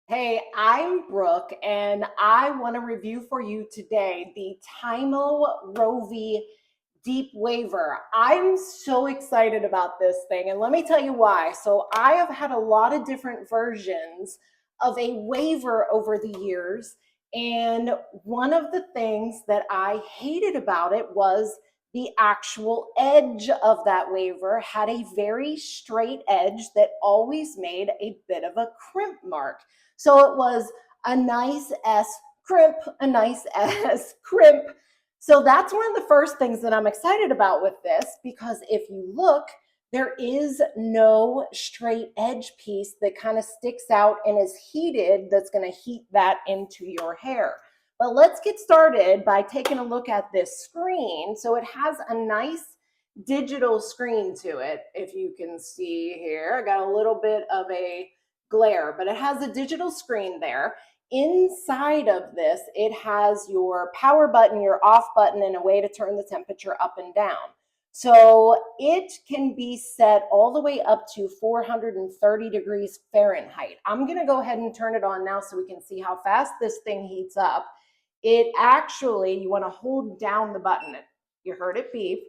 Hey, I'm Brooke, and I want to review for you today the Tymo Rovy Deep Waver. I'm so excited about this thing, and let me tell you why. So, I have had a lot of different versions of a waver over the years, and one of the things that I hated about it was the actual edge of that waver had a very straight edge that always made a bit of a crimp mark. So it was a nice S crimp, a nice S crimp. So that's one of the first things that I'm excited about with this, because if you look, there is no straight edge piece that kind of sticks out and is heated that's going to heat that into your hair. But let's get started by taking a look at this screen. So it has a nice digital screen to it. If you can see here, I got a little bit of a glare, but it has a digital screen there. Inside of this, it has your power button, your off button, and a way to turn the temperature up and down. So it can be set all the way up to 430 degrees Fahrenheit. I'm going to go ahead and turn it on now so we can see how fast this thing heats up. It actually, you want to hold down the button. You heard it beep.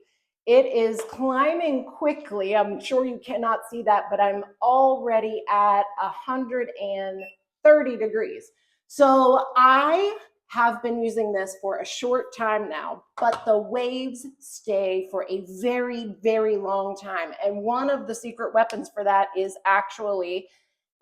It is climbing quickly. I'm sure you cannot see that, but I'm already at 130 degrees. So I have been using this for a short time now, but the waves stay for a very, very long time. And one of the secret weapons for that is actually,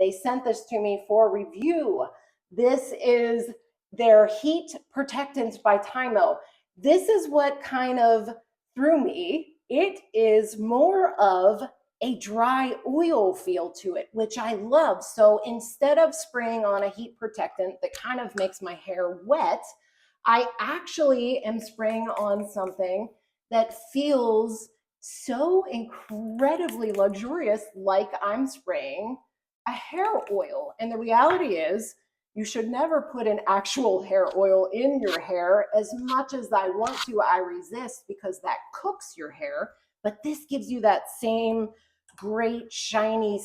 they sent this to me for review. This is their heat protectant by Tymo. This is what kind of threw me. It is more of a dry oil feel to it, which I love. So instead of spraying on a heat protectant that kind of makes my hair wet, I actually am spraying on something that feels so incredibly luxurious, like I'm spraying a hair oil. And the reality is, you should never put an actual hair oil in your hair. As much as I want to, I resist, because that cooks your hair. But this gives you that same great, shiny,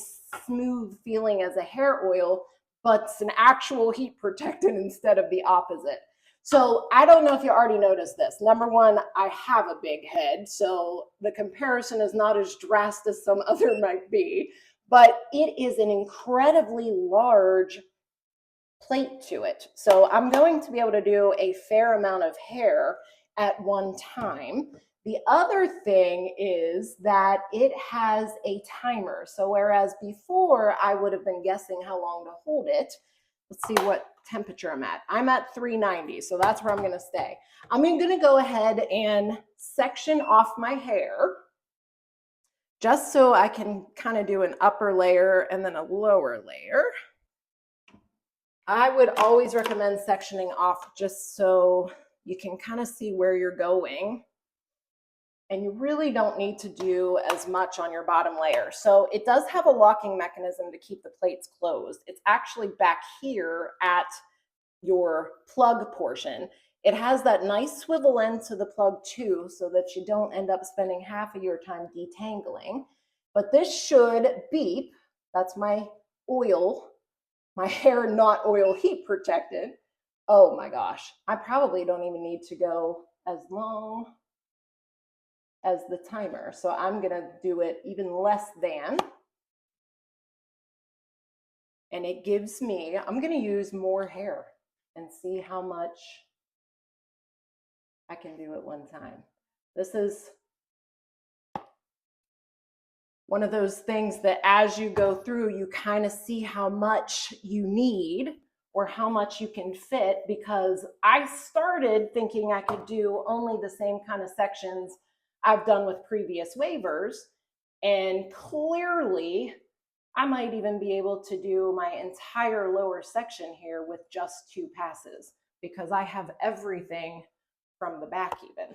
smooth feeling as a hair oil, but it's an actual heat protectant instead of the opposite. So I don't know if you already noticed this. Number one, I have a big head, so the comparison is not as drastic as some other might be, but it is an incredibly large plate to it. So I'm going to be able to do a fair amount of hair at one time. The other thing is that it has a timer. So whereas before I would have been guessing how long to hold it, let's see what temperature I'm at. I'm at 390, so that's where I'm going to stay. I'm going to go ahead and section off my hair just so I can kind of do an upper layer and then a lower layer. I would always recommend sectioning off just so you can kind of see where you're going. And you really don't need to do as much on your bottom layer. So it does have a locking mechanism to keep the plates closed. It's actually back here at your plug portion. It has that nice swivel end to the plug too, so that you don't end up spending half of your time detangling. But this should beep. That's my oil, my hair not oil heat protected. Oh my gosh, I probably don't even need to go as long as the timer. So I'm gonna do it even less than. And it gives me, I'm gonna use more hair and see how much I can do at one time. This is one of those things that as you go through, you kind of see how much you need or how much you can fit, because I started thinking I could do only the same kind of sections I've done with previous waivers. And clearly, I might even be able to do my entire lower section here with just 2 passes, because I have everything from the back even.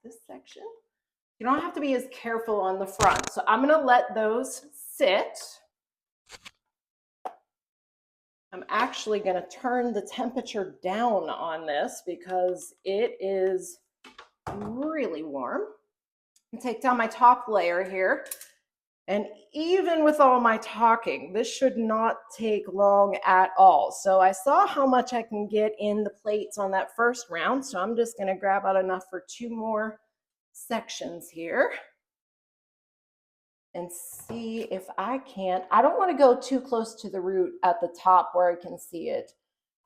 This section. You don't have to be as careful on the front. So I'm going to let those sit. I'm actually going to turn the temperature down on this because it is really warm. And take down my top layer here. And even with all my talking, this should not take long at all. So I saw how much I can get in the plates on that first round. So I'm just gonna grab out enough for 2 more sections here and see if I can't. I don't wanna go too close to the root at the top where I can see it.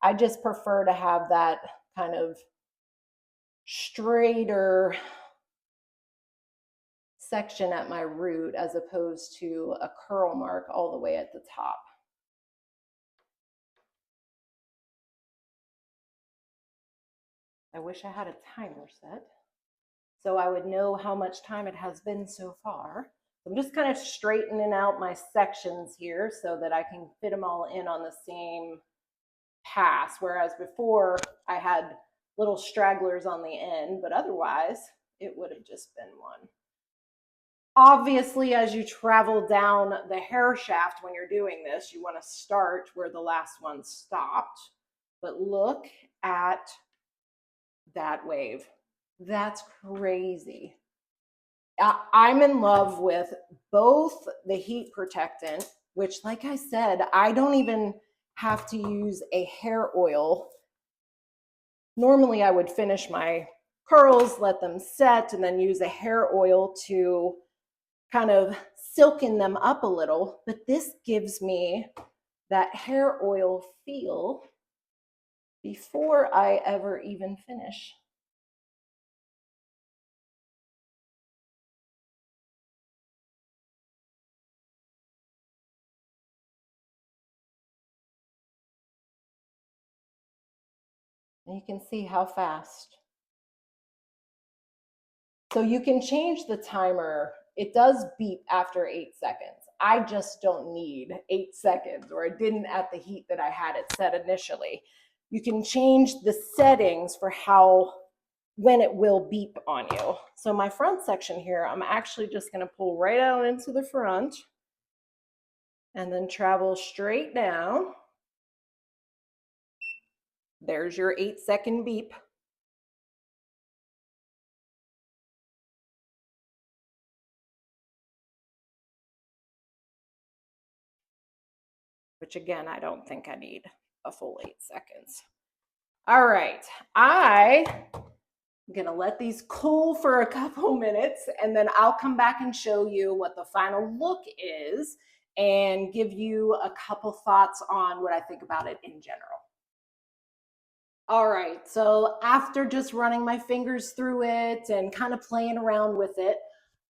I just prefer to have that kind of straighter section at my root as opposed to a curl mark all the way at the top. I wish I had a timer set so I would know how much time it has been so far. I'm just kind of straightening out my sections here so that I can fit them all in on the same pass, whereas before I had little stragglers on the end, but otherwise it would have just been one. Obviously, as you travel down the hair shaft when you're doing this, you want to start where the last one stopped. But look at that wave. That's crazy. I'm in love with both the heat protectant, which, like I said, I don't even have to use a hair oil. Normally, I would finish my curls, let them set, and then use a hair oil to kind of silken them up a little. But this gives me that hair oil feel before I ever even finish. And you can see how fast. So you can change the timer. It does beep after 8 seconds. I just don't need 8 seconds, or I didn't at the heat that I had it set initially. You can change the settings for when it will beep on you. So my front section here, I'm actually just gonna pull right out into the front and then travel straight down. There's your 8-second beep. Which again, I don't think I need a full 8 seconds. All right, I'm gonna let these cool for a couple minutes and then I'll come back and show you what the final look is and give you a couple thoughts on what I think about it in general. All right, so after just running my fingers through it and kind of playing around with it,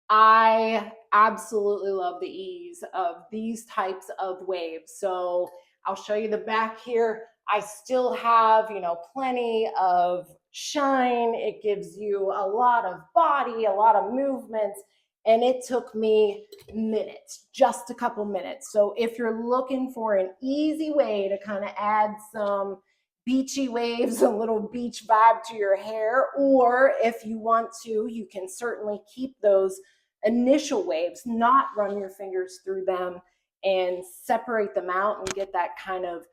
I absolutely love the ease of these types of waves. So I'll show you the back here. I still have, plenty of shine. It gives you a lot of body, a lot of movement, and it took me minutes, just a couple minutes. So if you're looking for an easy way to kind of add some beachy waves, a little beach vibe to your hair, or if you want to, you can certainly keep those initial waves, not run your fingers through them and separate them out and get that kind of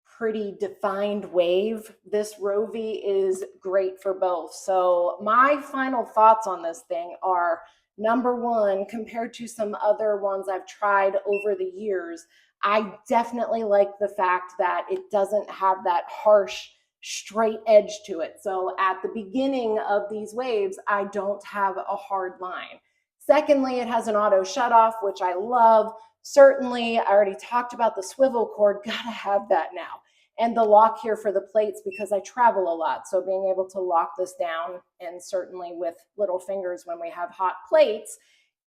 pretty defined wave. This Rovy is great for both. So my final thoughts on this thing are, number one, compared to some other ones I've tried over the years, I definitely like the fact that it doesn't have that harsh straight edge to it. So at the beginning of these waves, I don't have a hard line. Secondly, it has an auto shut off, which I love. Certainly, I already talked about the swivel cord, gotta have that now. And the lock here for the plates because I travel a lot. So being able to lock this down, and certainly with little fingers when we have hot plates,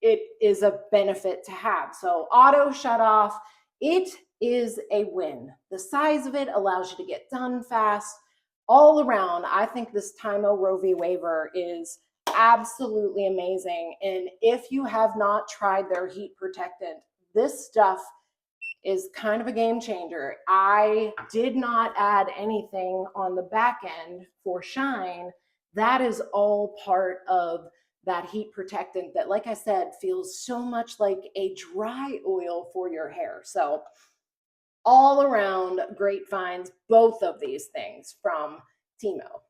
it is a benefit to have. So auto shut off, it is a win. The size of it allows you to get done fast. All around, I think this Tymo Rovy waver is absolutely amazing. And if you have not tried their heat protectant, this stuff is kind of a game changer. I did not add anything on the back end for shine. That is all part of that heat protectant that, like I said, feels so much like a dry oil for your hair. So all around great finds, both of these things from Tymo.